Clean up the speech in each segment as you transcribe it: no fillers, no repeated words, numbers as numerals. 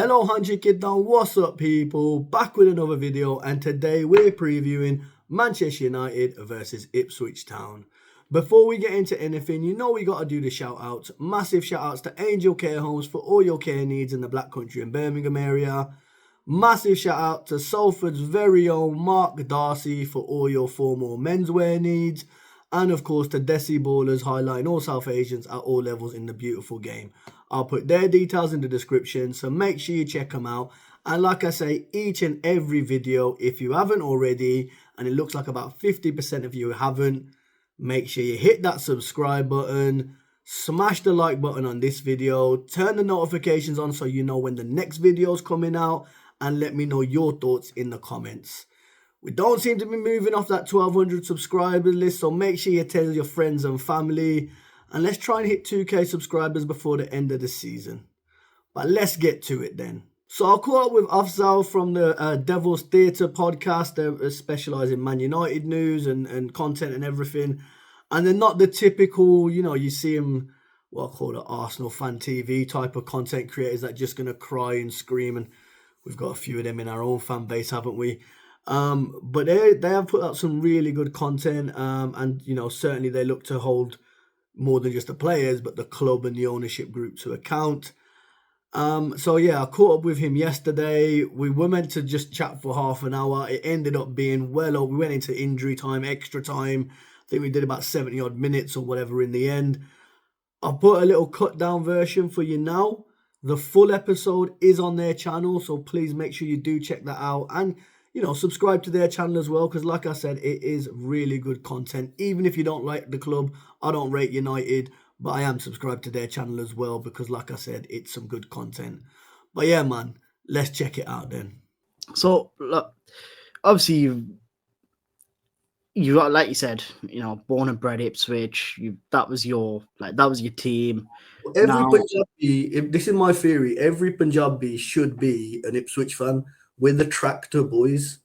Hello Hanji Kid Down, what's up people? Back with another video, and today we're previewing Manchester United versus Ipswich Town. Before we get into anything, you know we got to do the shout outs. Massive shout outs to Angel Care Homes for all your care needs in the Black Country and Birmingham area. Massive shout out to Salford's very own Mark Darcy for all your formal menswear needs. And of course to Desi Ballers, highlighting all South Asians at all levels in the beautiful game. I'll put their details in the description, so make sure you check them out. And like I say, each and every video, if you haven't already, and it looks like about 50% of you haven't, make sure you hit that subscribe button, smash the like button on this video, turn the notifications on so you know when the next video is coming out, and let me know your thoughts in the comments. We don't seem to be moving off that 1200 subscriber list, so make sure you tell your friends and family. And let's try and hit 2k subscribers before the end of the season. But let's get to it then. So I caught up with Afzal from the Devil's Theatre podcast. They specialise in Man United news and content and everything. And they're not the typical, you see them, what I call it, Arsenal fan TV type of content creators that are just going to cry and scream. And we've got a few of them in our own fan base, haven't we? But they have put out some really good content. And, certainly they look to hold more than just the players, but the club and the ownership group to account. So yeah, I caught up with him yesterday. We were meant to just chat for half an hour. It ended up being we went into injury time, extra time. I think we did about 70 odd minutes or whatever in the end. I'll put a little cut down version for you now. The full episode is on their channel, so please make sure you do check that out. And subscribe to their channel as well, because like I said, it is really good content. Even if you don't like the club, I don't rate United, but I am subscribed to their channel as well, because like I said, it's some good content. But yeah, man, let's check it out then. So look, obviously you got, like you said, born and bred Ipswich. That was your team. Punjabi, this is my theory, every Punjabi should be an Ipswich fan. We're the tractor boys,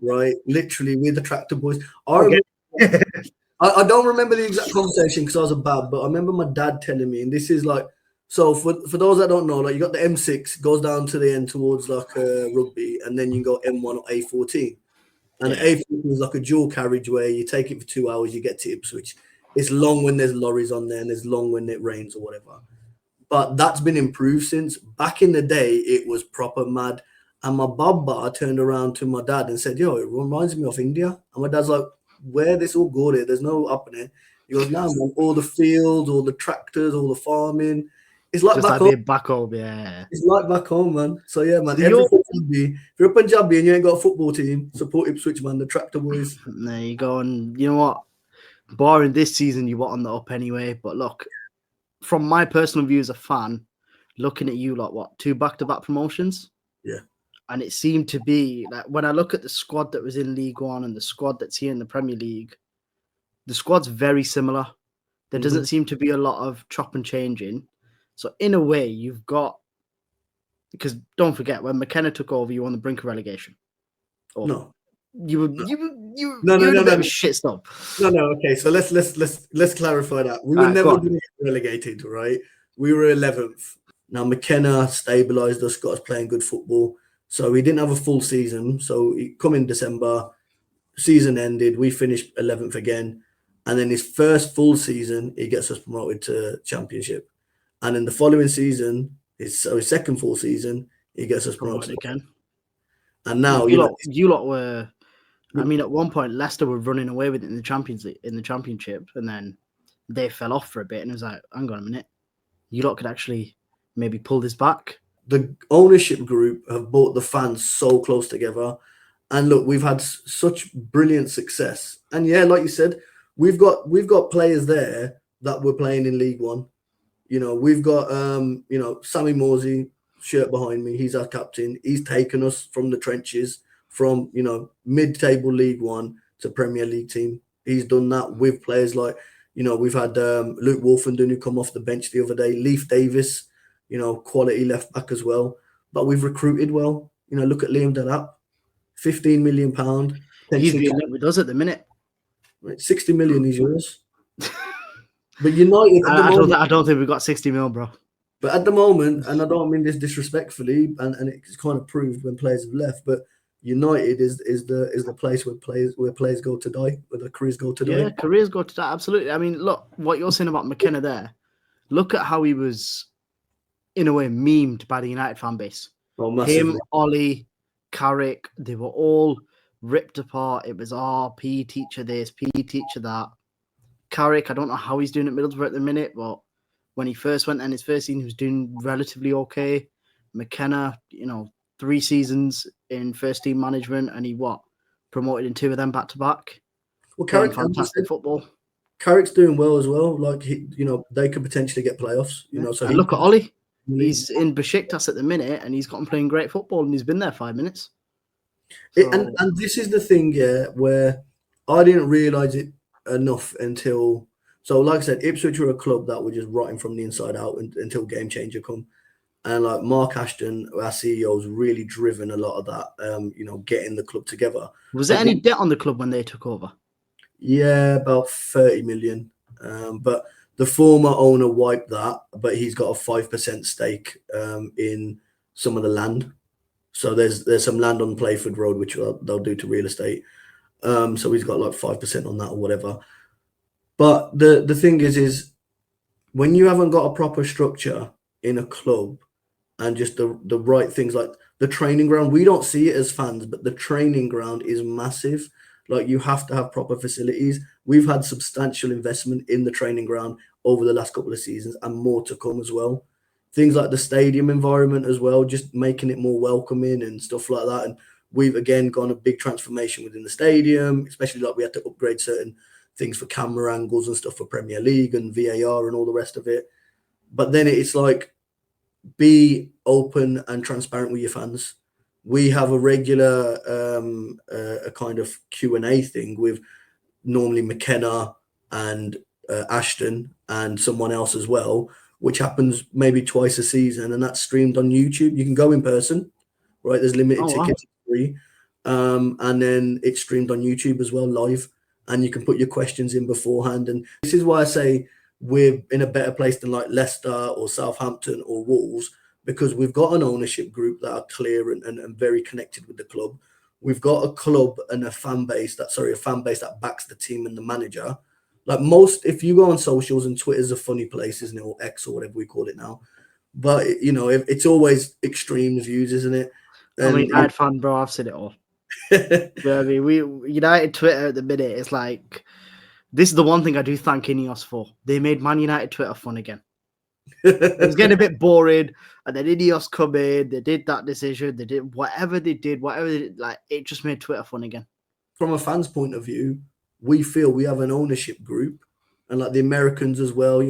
right? Literally, we're the tractor boys. I don't remember the exact conversation because I was a bad, but I remember my dad telling me, and this is like, so for those that don't know, like you got the M6 goes down to the end towards like rugby, and then you go M1 or A14, and A14 is like a dual carriageway. You take it for 2 hours, you get to Ipswich. It's long when there's lorries on there, and there's long when it rains or whatever. But that's been improved since. Back in the day, it was proper mad. And my baba turned around to my dad and said, "Yo, it reminds me of India." And my dad's like, "Where this all go there? There's no up in it." He goes, "No, man, all the fields, all the tractors, all the farming. It's like back home, yeah. It's like back home, man." So yeah, man. If you're a Punjabi and you ain't got a football team, support Ipswich, man. The tractor boys. There you go. And you know what? Barring this season, you were on the up anyway. But look, from my personal view as a fan, looking at you, like what, 2 back-to-back promotions? Yeah. And it seemed to be like when I look at the squad that was in League One and the squad that's here in the Premier League, the squad's very similar. There doesn't seem to be a lot of chop and changing. So in a way, you've got, because don't forget, when McKenna took over, you were on the brink of relegation. No. You were no. shit stuff. No. Okay, so let's clarify that. We were never going to get relegated, right? We were 11th. Now McKenna stabilised us, got us playing good football. So we didn't have a full season. So he come in December, season ended, we finished 11th again. And then his first full season, he gets us promoted to Championship. And in the following season, his second full season, he gets us promoted again. And now you lot were, I mean, at one point Leicester were running away with it in the Championship, and then they fell off for a bit, and it was like, hang on a minute, you lot could actually maybe pull this back. The ownership group have brought the fans so close together, and look, we've had such brilliant success. And yeah, like you said, we've got players there that were playing in League One. We've got Sammy Morsey, shirt behind me. He's our captain. He's taken us from the trenches, from mid-table League One to Premier League team. He's done that with players like we've had Luke Wolfenden who come off the bench the other day, Leif Davis. Quality left back as well. But we've recruited well. Look at Liam Delap, £15 million. He's being linked with us at the minute. Right, 60 million is yours. But United, I don't think we've got 60 mil, bro. But at the moment, and I don't mean this disrespectfully, and it's kind of proved when players have left, but United is the place where players go to die, where their careers go to Yeah, die. careers go to that. Absolutely. I mean, look, what you're saying about McKenna there, look at how he was, in a way, memed by the United fan base. Oh, massively. Him, Ollie, Carrick, they were all ripped apart. It was, PE teacher this, PE teacher that. Carrick, I don't know how he's doing at Middlesbrough at the minute, but when he first went in his first season, he was doing relatively okay. McKenna, 3 seasons in first team management, and he promoted in 2 of them back to back. Well, Carrick, fantastic football. Carrick's doing well as well. Like they could potentially get playoffs. So and look at Ollie. He's in Besiktas at the minute, and he's gotten playing great football, and he's been there 5 minutes. So... And this is the thing, where I didn't realise it enough until. So, like I said, Ipswich were a club that were just rotting from the inside out until Game Changer come. And like Mark Ashton, our CEO, has really driven a lot of that, getting the club together. Was there any debt on the club when they took over? Yeah, about 30 million. But the former owner wiped that, but he's got a 5% stake in some of the land. So there's some land on Playford Road, which they'll do to real estate. So he's got like 5% on that or whatever. But the thing is when you haven't got a proper structure in a club and just the right things, like the training ground, we don't see it as fans, but the training ground is massive. Like, you have to have proper facilities. We've had substantial investment in the training ground over the last couple of seasons, and more to come as well. Things like the stadium environment as well, just making it more welcoming and stuff like that. And we've again gone a big transformation within the stadium, especially like we had to upgrade certain things for camera angles and stuff for Premier League and VAR and all the rest of it. But then it's like, be open and transparent with your fans. We have a regular a kind of Q&A thing with normally McKenna and Ashton and someone else as well, which happens maybe twice a season, and that's streamed on YouTube. You can go in person, right? There's limited tickets, free, and then it's streamed on YouTube as well, live, and you can put your questions in beforehand. And this is why I say we're in a better place than like Leicester or Southampton or Wolves, because we've got an ownership group that are clear and very connected with the club. We've got a club and a fan base that backs the team and the manager. Like most, if you go on socials, and Twitter's a funny place, isn't it, or X or whatever we call it now. But it's always extreme views, isn't it? And, I mean, United fan, bro, I've seen it all. I mean, we United Twitter at the minute, it's like, this is the one thing I do thank Ineos for. They made Man United Twitter fun again. It was getting a bit boring, and then Ineos come in, they did that decision, they did whatever they did, like, it just made Twitter fun again. From a fan's point of view, we feel we have an ownership group, and like the Americans as well.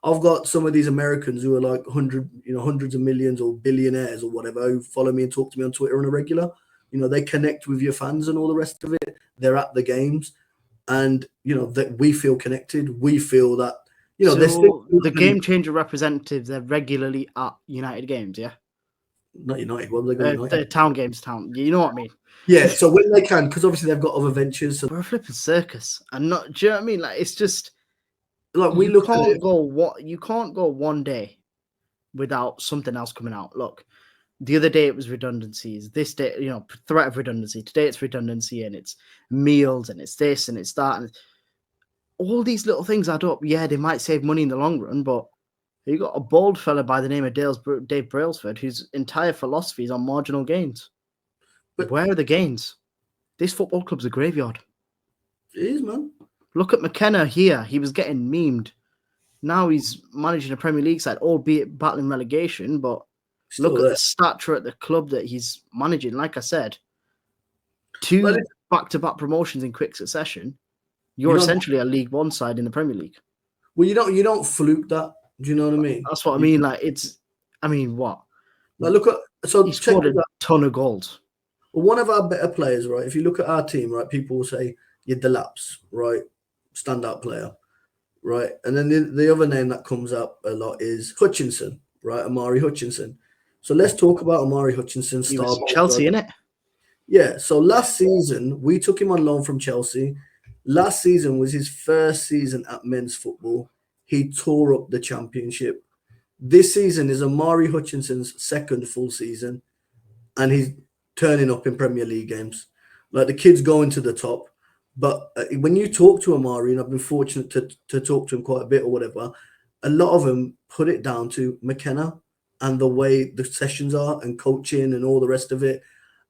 I've got some of these Americans who are like hundreds of millions or billionaires or whatever, who follow me and talk to me on Twitter on a regular. They connect with your fans and all the rest of it. They're at the games, and that we feel connected. We feel that so the Game Changer representatives, they're regularly at United games, yeah. Not United. What are they going? The town games, You know what I mean? Yeah. So when they can, because obviously they've got other ventures. So we're a flipping circus, and not. Do you know what I mean? Like, it's just like you can't go one day without something else coming out. Look, the other day it was redundancies. This day, threat of redundancy. Today it's redundancy, and it's meals, and it's this, and it's that, and all these little things add up. Yeah, they might save money in the long run, but you got a bold fella by the name of Dave Brailsford, whose entire philosophy is on marginal gains. But where are the gains? This football club's a graveyard. It is, man. Look at McKenna here. He was getting memed. Now he's managing a Premier League side, albeit battling relegation, but look at the stature at the club that he's managing. Like I said, 2 back-to-back promotions in quick succession. You're essentially a League One side in the Premier League. Well, you don't fluke that. Do you know what I mean? That's what I mean. Like, what? Like, look at he scored a ton of goals. Well, one of our better players, right? If you look at our team, right, people will say you're Delaps, right? Standout player, right? And then the other name that comes up a lot is Hutchinson, right? Amari Hutchinson. So let's talk about Amari Hutchinson. He was Chelsea, innit? Yeah. So last season we took him on loan from Chelsea. Last season was his first season at men's football. He tore up the Championship. This season is Amari Hutchinson's second full season, and he's turning up in Premier League games. Like, the kid's going to the top. But when you talk to Amari, and I've been fortunate to talk to him quite a bit or whatever, a lot of them put it down to McKenna and the way the sessions are and coaching and all the rest of it.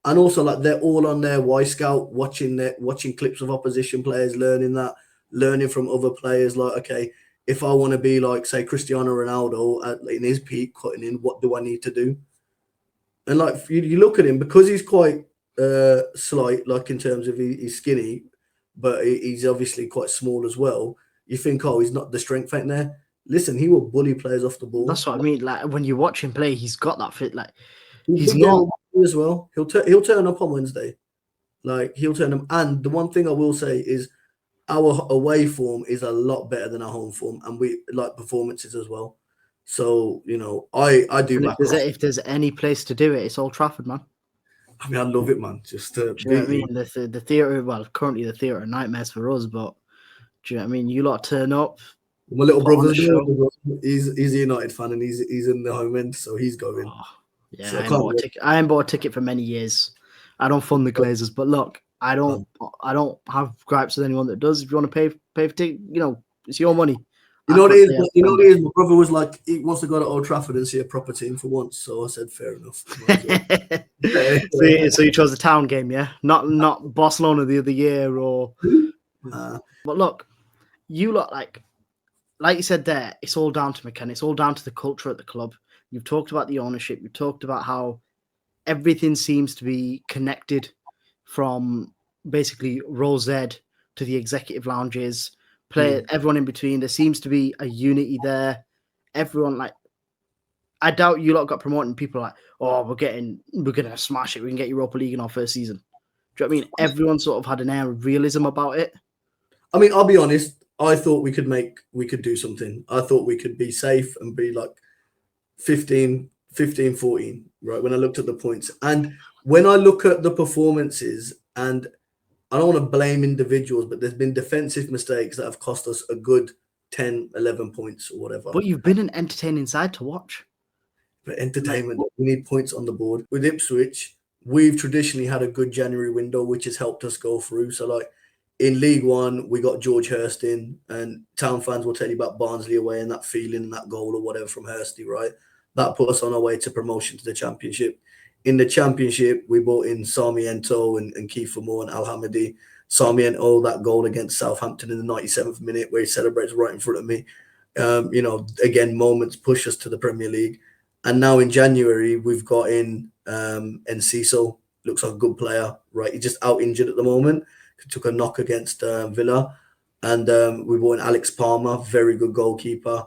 And also, like, they're all on their Y Scout watching clips of opposition players, learning from other players. Like, okay, if I want to be like, say, Cristiano Ronaldo in his peak, cutting in, what do I need to do? And like, you look at him, because he's quite slight, like in terms of he's skinny, but he's obviously quite small as well. You think, oh, he's not, the strength ain't there. Listen, he will bully players off the ball. That's what I mean. Like, when you watch him play, he's got that fit. Like, he's not as well. He'll turn up on Wednesday. Like, he'll turn up. And the one thing I will say is our away form is a lot better than our home form, and we like performances as well. So, you know, I do. If there's any place to do it, it's Old Trafford, man. I mean, I love it, man. Just to do you know what I mean? The theatre, well, currently the theatre are nightmares for us, but do you know what I mean? You lot turn up. My little brother's he's a United fan, and he's in the home end, so he's going. Oh, yeah, so I ain't bought a ticket for many years. I don't fund the Glazers, but look, I don't have gripes with anyone that does. If you want to pay for ticket, you know, it's your money. You know what it is? My brother was like, he wants to go to Old Trafford and see a proper team for once. So I said, fair enough. So you chose the town game, yeah? Not Barcelona the other year or... But look, you lot, like you said there, it's all down to McKenna. It's all down to the culture at the club. You've talked about the ownership. You've talked about how everything seems to be connected from basically Row Z to the executive lounges, everyone in between. There seems to be a unity there. Everyone, like, I doubt you lot got promoted and people are like, oh, we're going to smash it. We can get Europa League in our first season. Do you know what I mean? Everyone sort of had an air of realism about it. I mean, I'll be honest. I thought we could do something. I thought we could be safe and be like 15, 14, right? When I looked at the points. And when I look at the performances, and I don't want to blame individuals, but there's been defensive mistakes that have cost us a good 10, 11 points or whatever. But you've been an entertaining side to watch. But entertainment, we need points on the board. With Ipswich, we've traditionally had a good January window, which has helped us go through. So, like, in League One, we got George Hurst in, and town fans will tell you about Barnsley away and that feeling and that goal or whatever from Hursty, right? That put us on our way to promotion to the Championship. In the Championship, we brought in Sarmiento and Kiefer Moore and Al Hamidi. Sarmiento, that goal against Southampton in the 97th minute where he celebrates right in front of me. You know, again, moments push us to the Premier League. And now in January, we've got in Enciso. Looks like a good player, right? He's just out injured at the moment. He took a knock against Villa. And we brought in Alex Palmer, very good goalkeeper.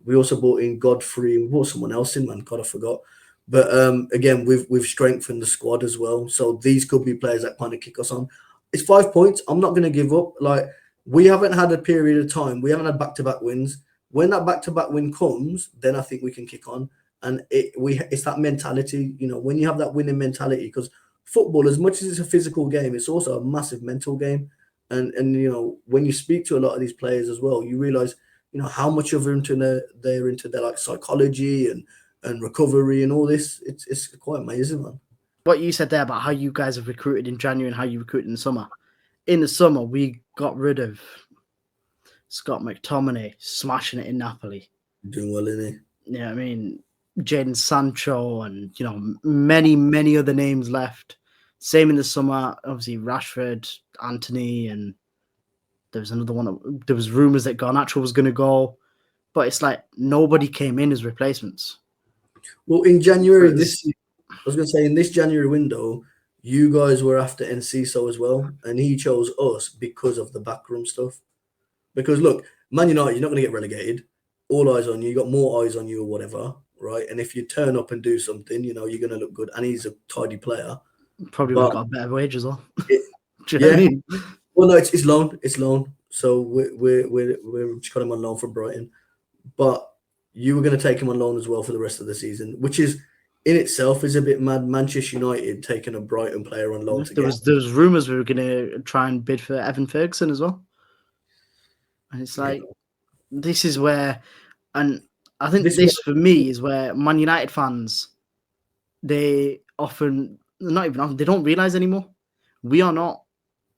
We also brought in Godfrey. We brought someone else in, man. God, I forgot. But again, we've strengthened the squad as well. So these could be players that kind of kick us on. It's 5 points. I'm not going to give up. Like, we haven't had a period of time. We haven't had back-to-back wins. When that back-to-back win comes, then I think we can kick on. And it's that mentality, you know, when you have that winning mentality, because football, as much as it's a physical game, it's also a massive mental game. And you know, when you speak to a lot of these players as well, you realize, you know, how much of they're into their like psychology and recovery and all this. It's quite amazing, man. What you said there about how you guys have recruited in January and how you recruited in the summer. In the summer, we got rid of Scott McTominay, smashing it in Napoli. Doing well, isn't he? Yeah, I mean, Jadon Sancho and, you know, many, many other names left. Same in the summer, obviously Rashford, Anthony, and there was another one. There was rumours that Garnacho was going to go, but it's like nobody came in as replacements. Well, in January, I was going to say, in this January window, you guys were after Enciso as well, and he chose us because of the backroom stuff. Because look, Man United, you're not going to get relegated. All eyes on you. You got more eyes on you or whatever, right? And if you turn up and do something, you know, you're going to look good. And he's a tidy player. Probably would have got a better wage as well. Do you know what I mean? Well, no, it's loan. It's loan. So we're just got him on loan from Brighton. But you were going to take him on loan as well for the rest of the season, which is in itself is a bit mad. Manchester United taking a Brighton player on loan. There was rumours we were going to try and bid for Evan Ferguson as well. And it's like, this is where, and I think this for me is where Man United fans, they often not even often, they don't realise anymore. We are not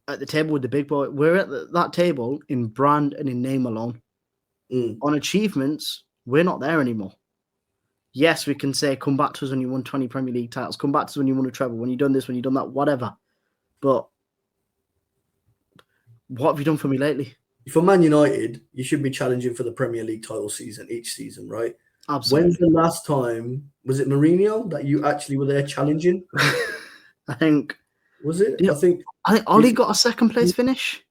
at the table with the big boy. We're at that table in brand and in name alone. On achievements, we're not there anymore. Yes, we can say, come back to us when you won 20 Premier League titles, come back to us when you won a treble, when you've done this, when you've done that, whatever. But what have you done for me lately? For Man United, you should be challenging for the Premier League title each season, right? Absolutely. When's the last time, was it Mourinho, that you actually were there challenging? I think. Was it? I think Ollie got a second place finish.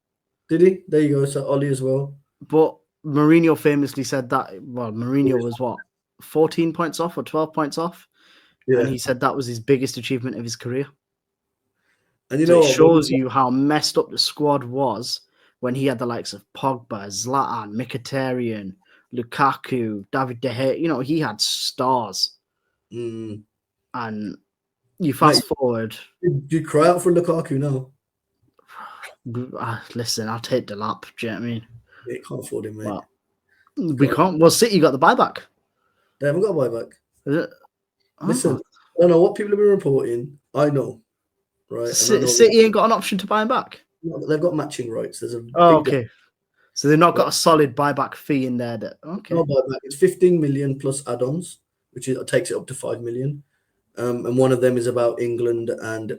Did he? There you go. So Ollie as well. But Mourinho famously said that, well, Mourinho was what, 14 points off or 12 points off? Yeah. And he said that was his biggest achievement of his career. And you know, it shows you how messed up the squad was when he had the likes of Pogba, Zlatan, Mkhitaryan, Lukaku, David De Gea. You know, he had stars. And you fast forward. Do you cry out for Lukaku now? Listen, I'll take the lap. Do you know what I mean? Yeah, can't afford him, mate. Well, we can't. Well, City got the buyback. They haven't got a buyback. Is it? Listen, I don't know what people have been reporting. I know, right? City ain't got an option to buy him back. They've got matching rights. There's a okay. So they've not got a solid buyback fee in there. No buyback. It's 15 million plus add-ons, which takes it up to 5 million. And one of them is about England and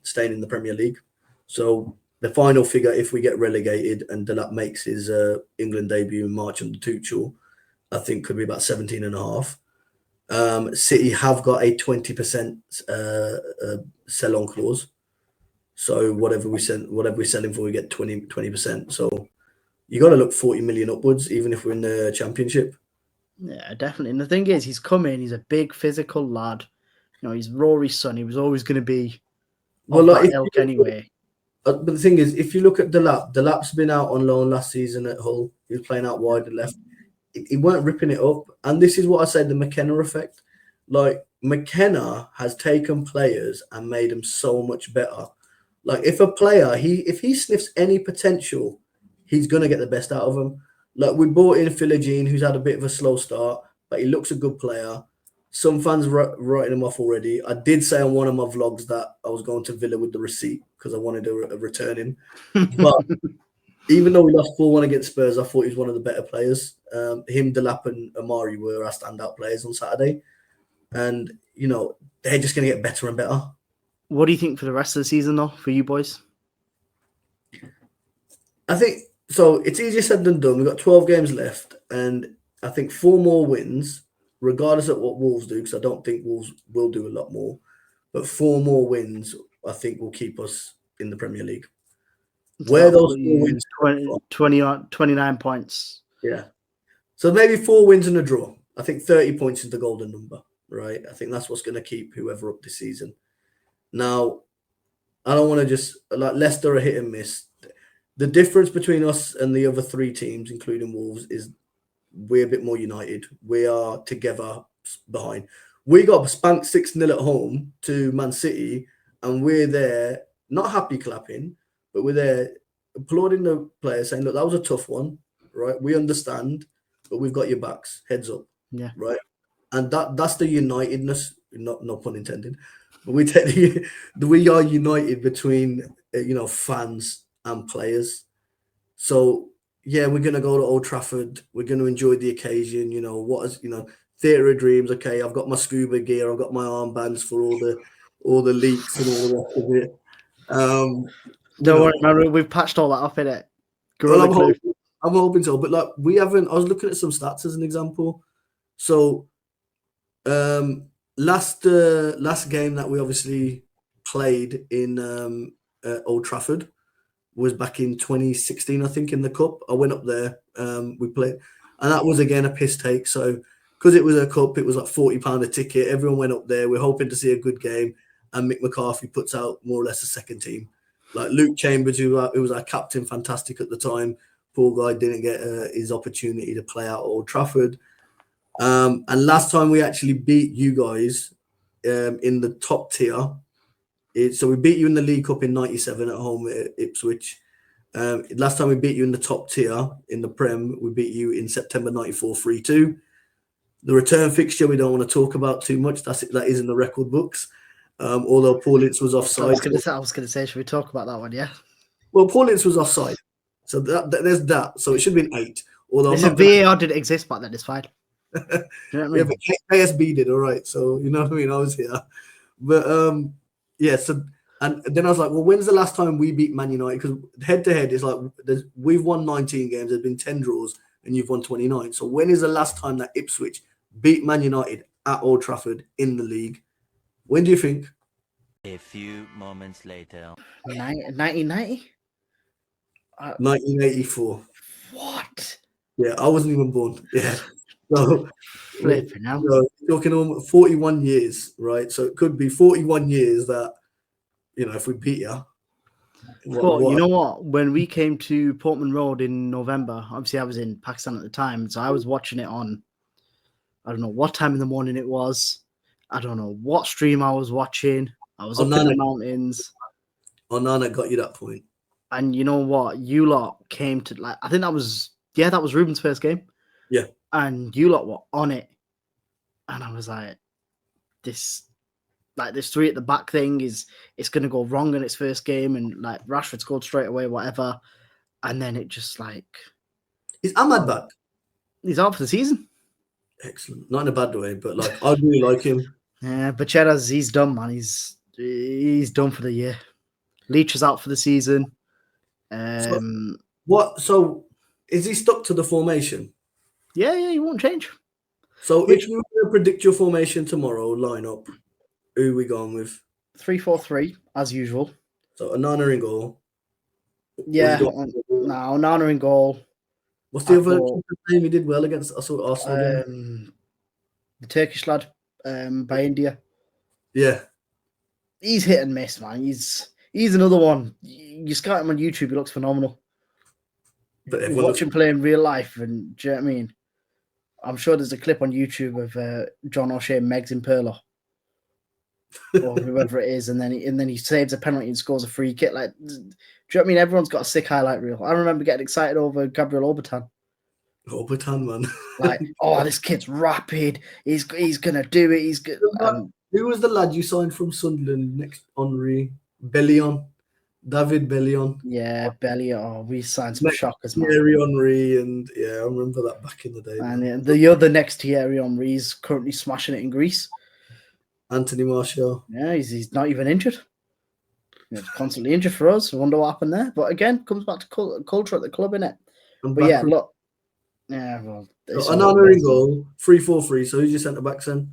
staying in the Premier League. So the final figure, if we get relegated and Delap makes his England debut in March under Tuchel, I think could be about 17.5. City have got a 20% sell-on clause. So whatever we're selling for, we get 20%. So you got to look 40 million upwards, even if we're in the Championship. Yeah, definitely. And the thing is, he's come in. He's a big physical lad. You know, he's Rory's son. He was always going to be ilk anyway. But the thing is, if you look at Delap's been out on loan last season at Hull. He was playing out wide and left. He weren't ripping it up. And this is what I said, the McKenna effect. Like, McKenna has taken players and made them so much better. Like, if a player, if he sniffs any potential, he's going to get the best out of them. Like, we bought in Philogene, who's had a bit of a slow start, but he looks a good player. Some fans writing him off already. I did say on one of my vlogs that I was going to Villa with the receipt because I wanted to return him. But even though we lost 4-1 against Spurs, I thought he was one of the better players. Him, Delap, and Amari were our standout players on Saturday. And, you know, they're just going to get better and better. What do you think for the rest of the season, though, for you boys? I think, so it's easier said than done. We've got 12 games left. And I think 4 more wins, regardless of what Wolves do, because I don't think Wolves will do a lot more. But 4 more wins, I think, will keep us in the Premier League. Where those 4 wins 29 points. Yeah. So maybe 4 wins and a draw. I think 30 points is the golden number, right? I think that's what's going to keep whoever up this season. Now, I don't want to just, like, Leicester are hit and miss. The difference between us and the other 3 teams, including Wolves, is we're a bit more united. We are together behind. We got spanked 6-0 at home to Man City, and we're there, not happy clapping, but we're there applauding the players, saying, look, that was a tough one, right? We understand, but we've got your backs, heads up. Yeah. Right. And that's the unitedness, no pun intended, but we are united between, fans and players. So, yeah, we're going to go to Old Trafford. We're going to enjoy the occasion. Theatre of dreams. Okay, I've got my scuba gear. I've got my armbands for all the leaks and all the rest of it. Don't worry, man. We've patched all that up in it. I'm hoping so. But like, we haven't. I was looking at some stats as an example. So, last game that we obviously played in Old Trafford was back in 2016, I think, in the Cup. I went up there. We played, and that was again a piss take. So, because it was a Cup, it was like £40 a ticket. Everyone went up there. We're hoping to see a good game, and Mick McCarthy puts out more or less a second team. Like Luke Chambers, who was our captain, fantastic at the time. Poor guy didn't get his opportunity to play out at Old Trafford. And last time we actually beat you guys in the top tier. So we beat you in the League Cup in 97 at home at Ipswich. Last time we beat you in the top tier in the Prem, we beat you in September 94 3-2. The return fixture we don't want to talk about too much. That is in the record books. Although Paul Ince was offside. I was gonna say, should we talk about that one? Yeah. Well, Paul Ince was offside, so there's that. So it should have been 8. Although Listen, VAR didn't exist back then. It's fine. Do you know what I mean? Yeah, but KSB did, all right. So you know what I mean. I was here, but yeah. So and then I was like, well, when's the last time we beat Man United? Because head to head is like we've won 19 games. There's been 10 draws, and you've won 29. So when is the last time that Ipswich beat Man United at Old Trafford in the league? When do you think? A few moments later. 1990? 1984. What? Yeah, I wasn't even born. Yeah. So, Flipping now. Talking on 41 years, right? So it could be 41 years that, if we beat you. You know what? When we came to Portman Road in November, obviously I was in Pakistan at the time, so I was watching it on, I don't know what time in the morning it was. I don't know what stream I was watching. I was up in the mountains. Nana got you that point. And you know what? You lot came to, I think that was Ruben's first game. Yeah. And you lot were on it. And I was like, this 3 at the back thing it's going to go wrong in its first game. And Rashford scored straight away, whatever. And then it just Is Ahmad back? He's out for the season. Excellent. Not in a bad way, but I really like him. Yeah, but Cheddars, he's done, man. He's done for the year. Leach is out for the season. So is he stuck to the formation? Yeah, he won't change. So if you were to predict your formation tomorrow, lineup, who are we going with? 3-4-3 as usual. So Onana in goal. Yeah, Onana in goal. What's the other name he did well against Arsenal? The Turkish lad by India. Yeah. He's hit and miss, man. He's another one. You scout him on YouTube, he looks phenomenal. But you watch him play in real life, and do you know what I mean? I'm sure there's a clip on YouTube of John O'Shea Meggs in Perlo. Or whoever it is, and then he saves a penalty and scores a free kick. Do you know what I mean? Everyone's got a sick highlight reel. I remember getting excited over Gabriel Obertan. Obertan, man. This kid's rapid. He's gonna do it. He's good. Who was the lad you signed from Sunderland next? Henri Bellion, David Bellion. Yeah, Bellion. Oh, we signed some shockers, man. Thierry Henry, and I remember that back in the day. And the other next Thierry Henry is currently smashing it in Greece. Anthony Martial. Yeah, he's not even injured. He's constantly injured for us. I wonder what happened there. But again, comes back to culture at the club, innit? But yeah, look. Yeah, well. Another in goal, 3-4-3. So who's your centre backs then?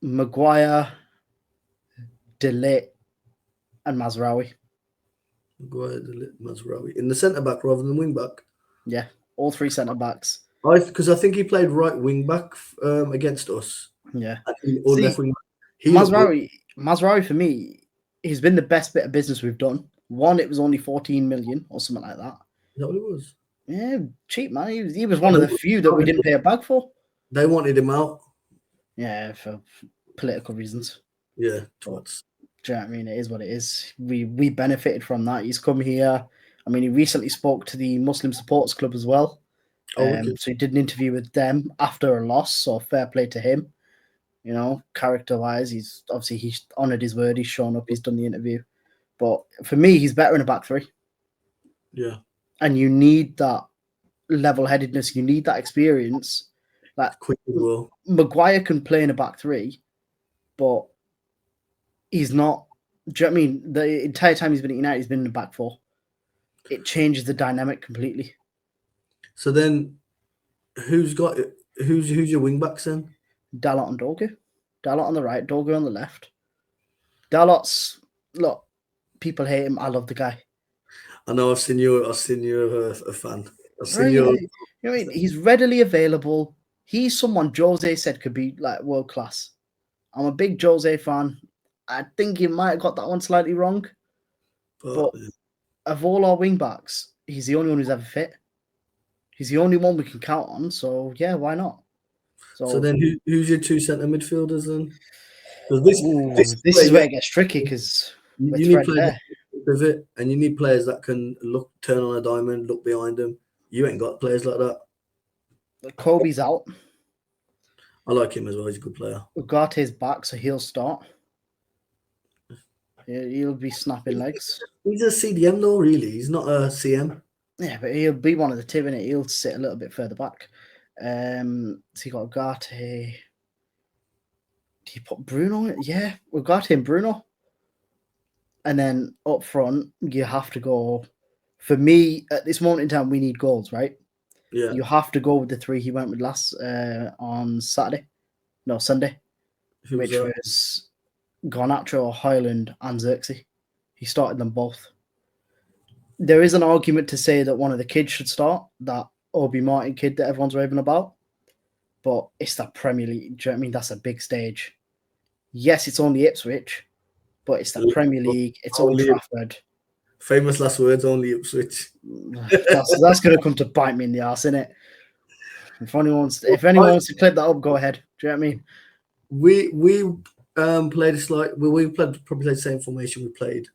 Maguire, De Ligt, and Mazraoui. Maguire, De Ligt, Mazraoui. In the centre back rather than wing back? Yeah, all 3 centre backs. Because I think he played right wing back against us. Yeah. Or left wing back. Mazraoui, for me, he's been the best bit of business we've done. One, it was only 14 million or something like that. Is that what it was? Yeah, cheap, man. He was one of the few that we didn't pay a bag for. They wanted him out. Yeah, for political reasons. Yeah, twats. Do you know what I mean? It is what it is. We benefited from that. He's come here. I mean, he recently spoke to the Muslim Supporters Club as well. So he did an interview with them after a loss. So fair play to him. Character-wise, he's honoured his word. He's shown up. He's done the interview. But for me, he's better in a back 3. Yeah. And you need that level-headedness. You need that experience. Quick as well. Maguire can play in a back 3, but he's not. Do you know what I mean? The entire time he's been at United, he's been in the back 4. It changes the dynamic completely. So then, who's your wing backs then? Dalot and Dogu. Dalot on the right, Dogu on the left. Dalot's look. People hate him. I love the guy. I know. I've seen you a fan. I've seen you. You know what I mean? He's readily available. He's someone Jose said could be world class. I'm a big Jose fan. I think he might have got that one slightly wrong. But of all our wing backs, he's the only one who's ever fit. He's the only one we can count on. So yeah, why not? So then, who's your 2 centre midfielders then? This is where it gets tricky because you need players pivot, and you need players that can turn on a diamond, look behind them. You ain't got players like that. Kobe's out. I like him as well. He's a good player. Ugarte's back, so he'll start. He'll be snapping legs. He's a CDM though, really. He's not a CM. Yeah, but he'll be one of the two, innit? He'll sit a little bit further back. So you got Ugarte. Do you put Bruno in? Yeah, Ugarte and Bruno. And then up front, you have to go. For me, at this moment in time, we need goals, right? Yeah. You have to go with the three he went with last on Sunday, which was Garnacho, Highland, and Xerxes. He started them both. There is an argument to say that one of the kids should start, that Obi Martin kid that everyone's raving about. But it's the Premier League. Do you know what I mean? That's a big stage. Yes, it's only Ipswich, but it's the Premier League. It's Old Trafford. Famous last words, only Ipswich. That's going to come to bite me in the arse, isn't it? If anyone wants to clip that up, go ahead. Do you know what I mean? We played we probably the same formation we played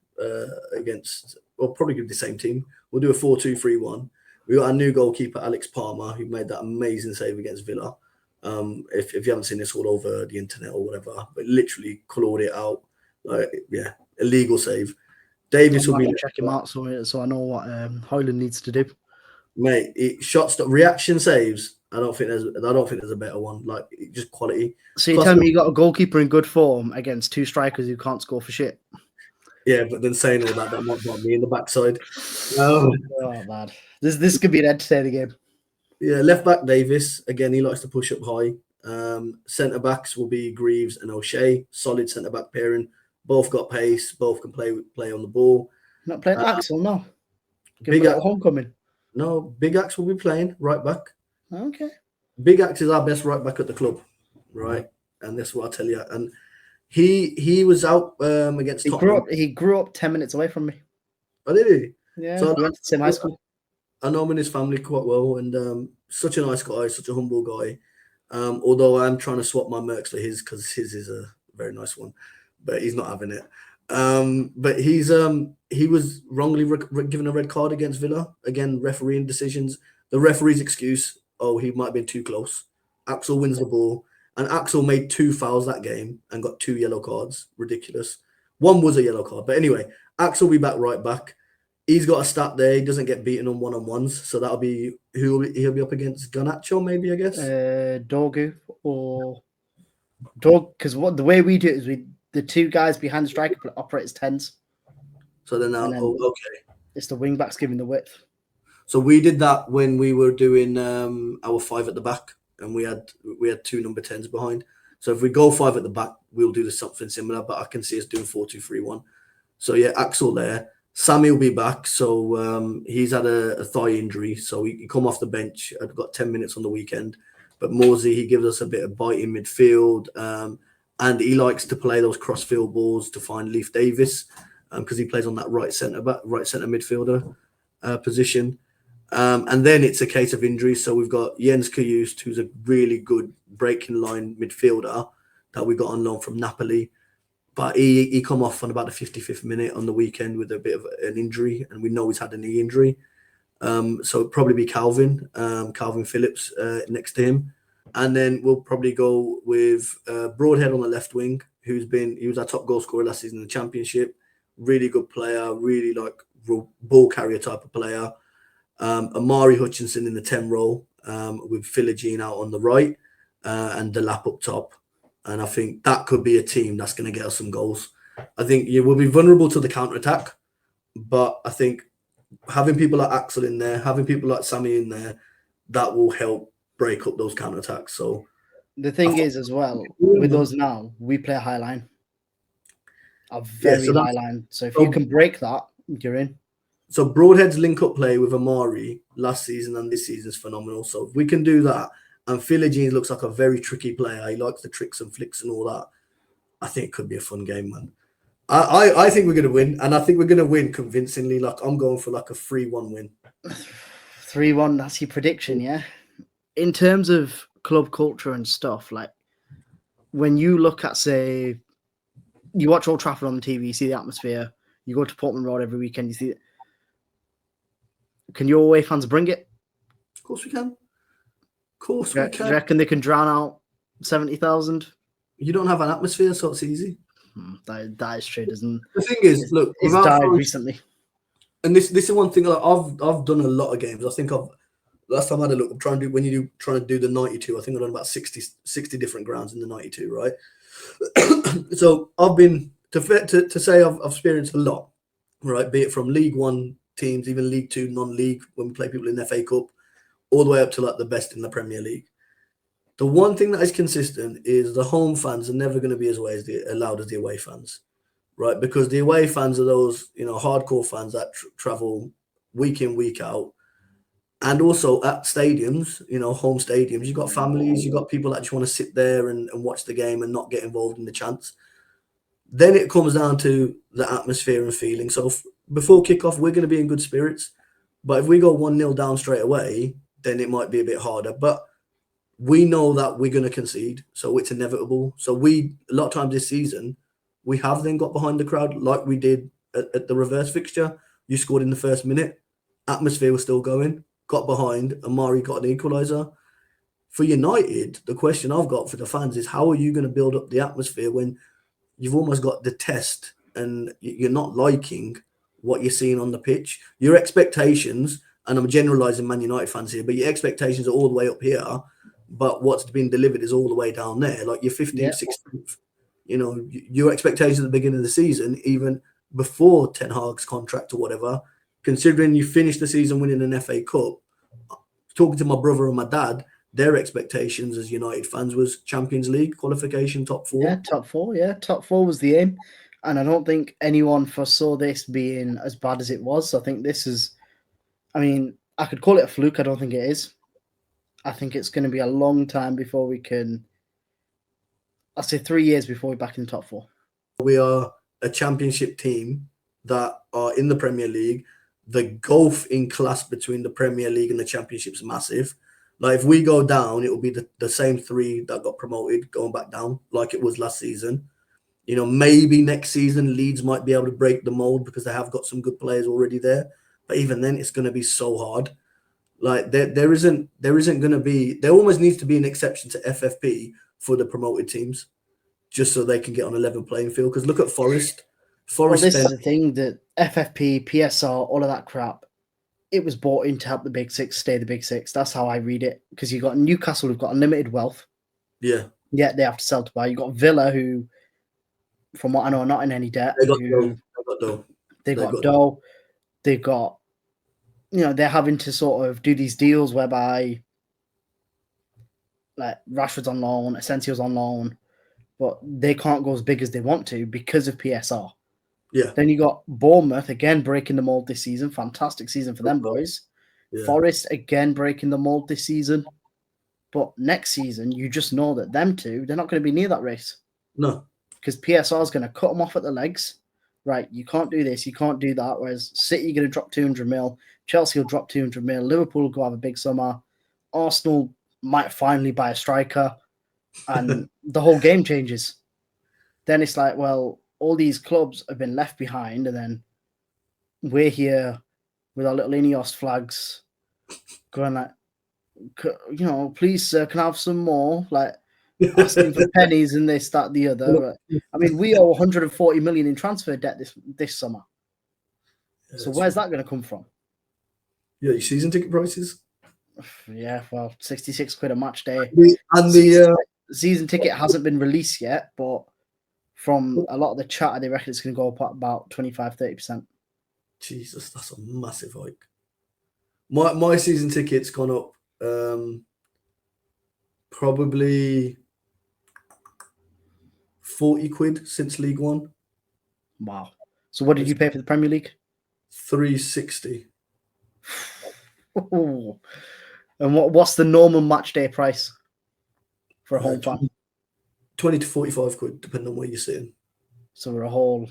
against, or probably the same team. We'll do a 4-2-3-1. We got our new goalkeeper Alex Palmer, who made that amazing save against Villa. If you haven't seen this all over the internet or whatever, but literally clawed it out. Illegal save. Davis will be check him out so I know what Highland needs to do. Mate, reaction saves. I don't think there's a better one. Like, just quality. So you tell me you got a goalkeeper in good form against two strikers who can't score for shit. Yeah, but then saying all that might bite me in the backside. Oh man, this could be an entertaining game. Yeah, left back Davis again. He likes to push up high. Centre backs will be Greaves and O'Shea. Solid centre back pairing. Both got pace. Both can play on the ball. Not playing Axel, no. Big homecoming. No, Big Axe will be playing right back. Okay. Big Axe is our best right back at the club, right? And that's what I tell you. And he was out against Tottenham. He grew up 10 minutes away from me. Oh, did he? Yeah. So we went to the same high school. I know him and his family quite well, and such a nice guy, such a humble guy. Although I'm trying to swap my Mercs for his because his is a very nice one, but he's not having it. But he was wrongly given a red card against Villa. Again, refereeing decisions. The referee's excuse, he might have been too close. Axel wins the ball, and Axel made 2 fouls that game and got 2 yellow cards. Ridiculous. One was a yellow card, but anyway, Axel will be back right back. He's got a stat there. He doesn't get beaten on one-on-ones, so that'll be he'll be up against Garnacho, maybe, I guess. Dogu or Dog, because the way we do it is the two guys behind the striker operate as 10s. So then now, okay. It's the wing backs giving the width. So we did that when we were doing our 5 at the back, and we had 2 number 10s behind. So if we go 5 at the back, we'll do something similar. But I can see us doing 4-2-3-1. So yeah, Axel there. Sammy will be back. So he's had a thigh injury, so he come off the bench. I've got 10 minutes on the weekend. But Morsey, he gives us a bit of bite in midfield, and he likes to play those cross-field balls to find Leif Davis because he plays on that right centre midfielder position. And then it's a case of injuries. So we've got Jens Kajust, who's a really good breaking line midfielder that we got on loan from Napoli. But he come off on about the 55th minute on the weekend with a bit of an injury, and we know he's had a knee injury. So it'll probably be Calvin Phillips next to him. And then we'll probably go with Broadhead on the left wing, he was our top goal scorer last season in the Championship. Really good player, really like ball carrier type of player. Amari Hutchinson in the 10 role with Philogene out on the right and Delap up top. And I think that could be a team that's going to get us some goals. I think you will be vulnerable to the counter-attack, but I think having people like Axel in there, having people like Sammy in there, that will help break up those counter-attacks. So the thing is as well, with us now, we play a high line. A very high line. So if you can break that, you're in. So Broadhead's link-up play with Amari last season and this season is phenomenal. So if we can do that, and Philogene looks like a very tricky player. He likes the tricks and flicks and all that. I think it could be a fun game, man. I think we're going to win, and I think we're going to win convincingly. Like, I'm going for like a 3-1 win. 3-1, that's your prediction, yeah? In terms of club culture and stuff, like, when you look at, say, you watch Old Trafford on the TV, you see the atmosphere, you go to Portman Road every weekend, you see it. Can your away fans bring it? Of course we can. Of course we can. Do you reckon they can drown out 70,000. You don't have an atmosphere, so it's easy. That is true, doesn't The thing is, look, it's without died throwing, recently. and this is one thing. Like, I've done a lot of games. I think last time I had a look. I'm trying to do when you trying to do the 92. I think I've done about 60 different grounds in the 92, right? So I've been to say I've experienced a lot, right? Be it from League One teams, even League Two, non-league, when we play people in the FA Cup, all the way up to like the best in the Premier League. The one thing that is consistent is the home fans are never going to be as loud as the away fans, right? Because the away fans are those, hardcore fans that travel week in, week out. And also at stadiums, home stadiums, you've got families, you've got people that just want to sit there and watch the game and not get involved in the chants. Then it comes down to the atmosphere and feeling. So before kickoff, we're going to be in good spirits. But if we go 1-0 down straight away, then it might be a bit harder. But we know that we're going to concede, so it's inevitable. So a lot of times this season, we have then got behind the crowd like we did at the reverse fixture. You scored in the first minute, atmosphere was still going, got behind, Amari got an equaliser. For United, the question I've got for the fans is how are you going to build up the atmosphere when you've almost got the test and you're not liking what you're seeing on the pitch? Your expectations, and I'm generalising Man United fans here, but your expectations are all the way up here. But what's been delivered is all the way down there, like your 15th, 16th. Your expectations at the beginning of the season, even before Ten Hag's contract or whatever, considering you finished the season winning an FA Cup, talking to my brother and my dad, their expectations as United fans was Champions League qualification, top four. Yeah, top four. Yeah, top four was the aim. And I don't think anyone foresaw this being as bad as it was. I think this is, I could call it a fluke. I don't think it is. I think it's going to be a long time before we can. I'll say 3 years before we're back in the top four. We are a championship team that are in the Premier League. The gulf in class between the Premier League and the Championship is massive. Like if we go down, it will be the same three that got promoted going back down, like it was last season. Maybe next season Leeds might be able to break the mold because they have got some good players already there. But even then, it's going to be so hard. Like there isn't going to be. There almost needs to be an exception to FFP for the promoted teams, just so they can get on a level playing field. Because look at Forest. Well, this is the thing that FFP, PSR, all of that crap, it was bought in to help the Big Six stay the Big Six. That's how I read it. Because you got Newcastle, who've got unlimited wealth. Yeah. Yet they have to sell to buy. You got Villa, who, from what I know, are not in any debt. They got dough. They got dough. They got. They're having to sort of do these deals whereby, like, Rashford's on loan, Asensio's on loan, but they can't go as big as they want to because of PSR. Yeah. Then you got Bournemouth, again, breaking the mold this season. Fantastic season for them, boys. Yeah. Forest, again, breaking the mold this season. But next season, you just know that them two, they're not going to be near that race. No. Because PSR is going to cut them off at the legs. Right, you can't do this, you can't do that. Whereas City are going to drop 200 mil, Chelsea will drop 200 mil, Liverpool will go have a big summer, Arsenal might finally buy a striker, and the whole game changes. Then it's like, well, all these clubs have been left behind, and then we're here with our little Ineos flags going like, please, sir, can I have some more? Like, asking for pennies and this, that, the other. We owe 140 million in transfer debt this summer. Yeah, so where's that going to come from? Yeah, your season ticket prices? Yeah, well, 66 quid a match day. And the season ticket hasn't been released yet, but from a lot of the chatter, they reckon it's going to go up at about 25-30%. Jesus, that's a massive hike. My season ticket's gone up probably 40 quid since League One. Wow. So what did you pay for the Premier League? 360. Ooh. And what's the normal match day price for a home fan? 20 to 45 quid, depending on where you're sitting. So we're a whole...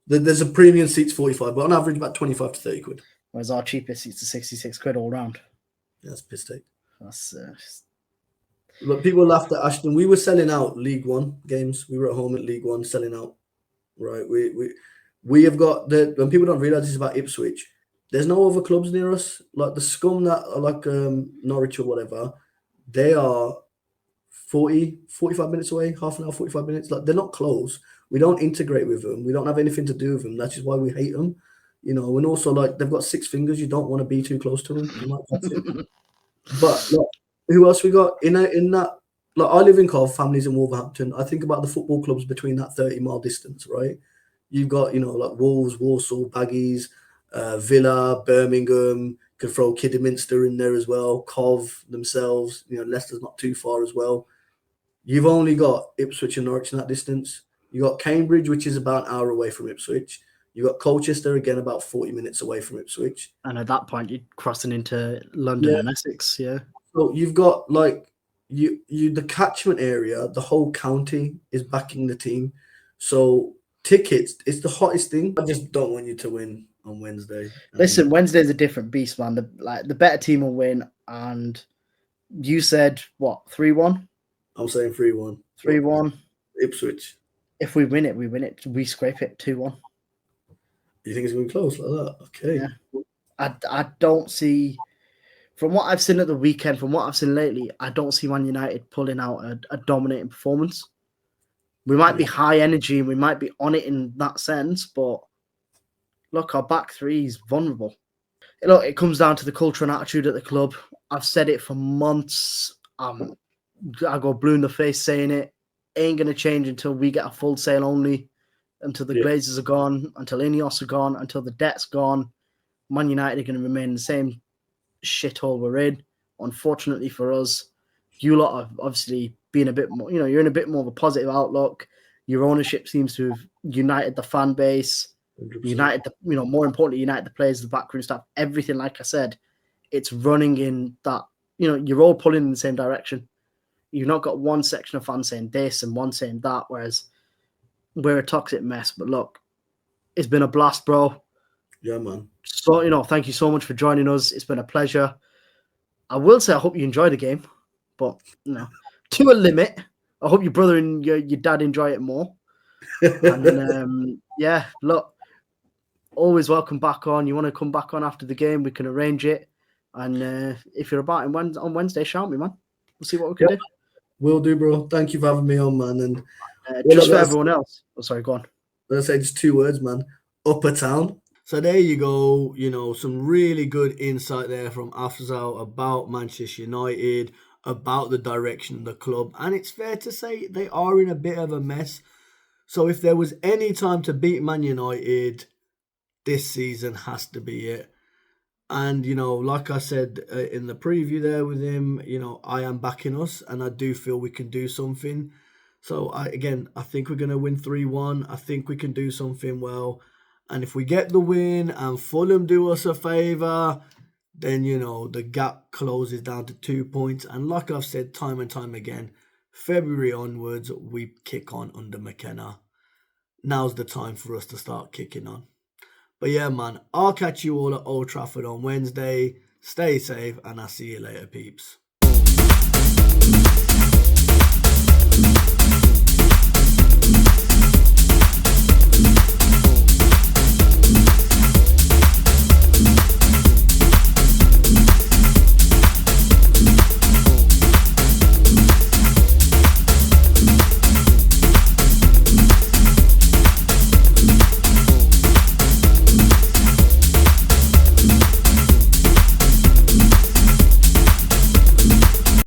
There's a premium seats 45, but on average about 25 to 30 quid. Whereas our cheapest seats are 66 quid all round. Yeah, that's piss take. That's... But people laughed at Ashton. We were selling out League One games. We were at home at League One selling out. Right. We have got when people don't realise this about Ipswich, there's no other clubs near us. Like the scum that are like Norwich or whatever, they are 45 minutes away, half an hour, 45 minutes. Like, they're not close. We don't integrate with them. We don't have anything to do with them. That's just why we hate them. And also, like, they've got 6 fingers. You don't want to be too close to them. And like, that's it. But like, who else we got in that? Like, I live in Cov, families in Wolverhampton. I think about the football clubs between that 30-mile distance, right? You've got, like Wolves, Walsall, Baggies, Villa, Birmingham. Could throw Kidderminster in there as well. Cov themselves, Leicester's not too far as well. You've only got Ipswich and Norwich in that distance. You got Cambridge, which is about an hour away from Ipswich. You got Colchester, again, about 40 minutes away from Ipswich. And at that point, you're crossing into London and Essex, yeah. So you've got like the catchment area, the whole county is backing the team. So tickets, it's the hottest thing. I just don't want you to win on Wednesday. Listen, Wednesday's a different beast, man. The better team will win. And you said what, 3-1? I'm saying 3-1. 3-1. Ipswich. If we win it, we win it. We scrape it 2-1. You think it's going to be close like that? Okay. Yeah. I don't see, from what I've seen at the weekend, from what I've seen lately, I don't see Man United pulling out a dominating performance. We might be high energy and we might be on it in that sense, but look, our back three is vulnerable. Look, it comes down to the culture and attitude at the club. I've said it for months. I go blue in the face saying it. Ain't going to change until we get a full sale only, until the Glazers are gone, until Ineos are gone, until the debt's gone. Man United are going to remain in the same shithole we're in. Unfortunately for us, you lot have obviously been a bit more, you're in a bit more of a positive outlook. Your ownership seems to have united the fan base, 100%. United the, more importantly, united the players, the backroom staff, everything. Like I said, it's running in that, you're all pulling in the same direction. You've not got one section of fans saying this and one saying that, whereas we're a toxic mess. But look, it's been a blast, bro. Yeah, man. So, thank you so much for joining us. It's been a pleasure. I will say I hope you enjoy the game, but, to a limit. I hope your brother and your dad enjoy it more. And then, look, always welcome back on. You want to come back on after the game, we can arrange it. And if you're about on Wednesday, shout me, man. We'll see what we can do. Will do, bro. Thank you for having me on, man. And just for everyone else. Oh, sorry, go on. Let's say just 2 words, man. Upper Town. So there you go. Some really good insight there from Afzal about Manchester United, about the direction of the club. And it's fair to say they are in a bit of a mess. So if there was any time to beat Man United, this season has to be it. And, like I said in the preview there with him, I am backing us and I do feel we can do something. So, I think we're going to win 3-1. I think we can do something well. And if we get the win and Fulham do us a favour, then, the gap closes down to 2 points. And like I've said time and time again, February onwards, we kick on under McKenna. Now's the time for us to start kicking on. But yeah, man, I'll catch you all at Old Trafford on Wednesday. Stay safe, and I'll see you later, peeps.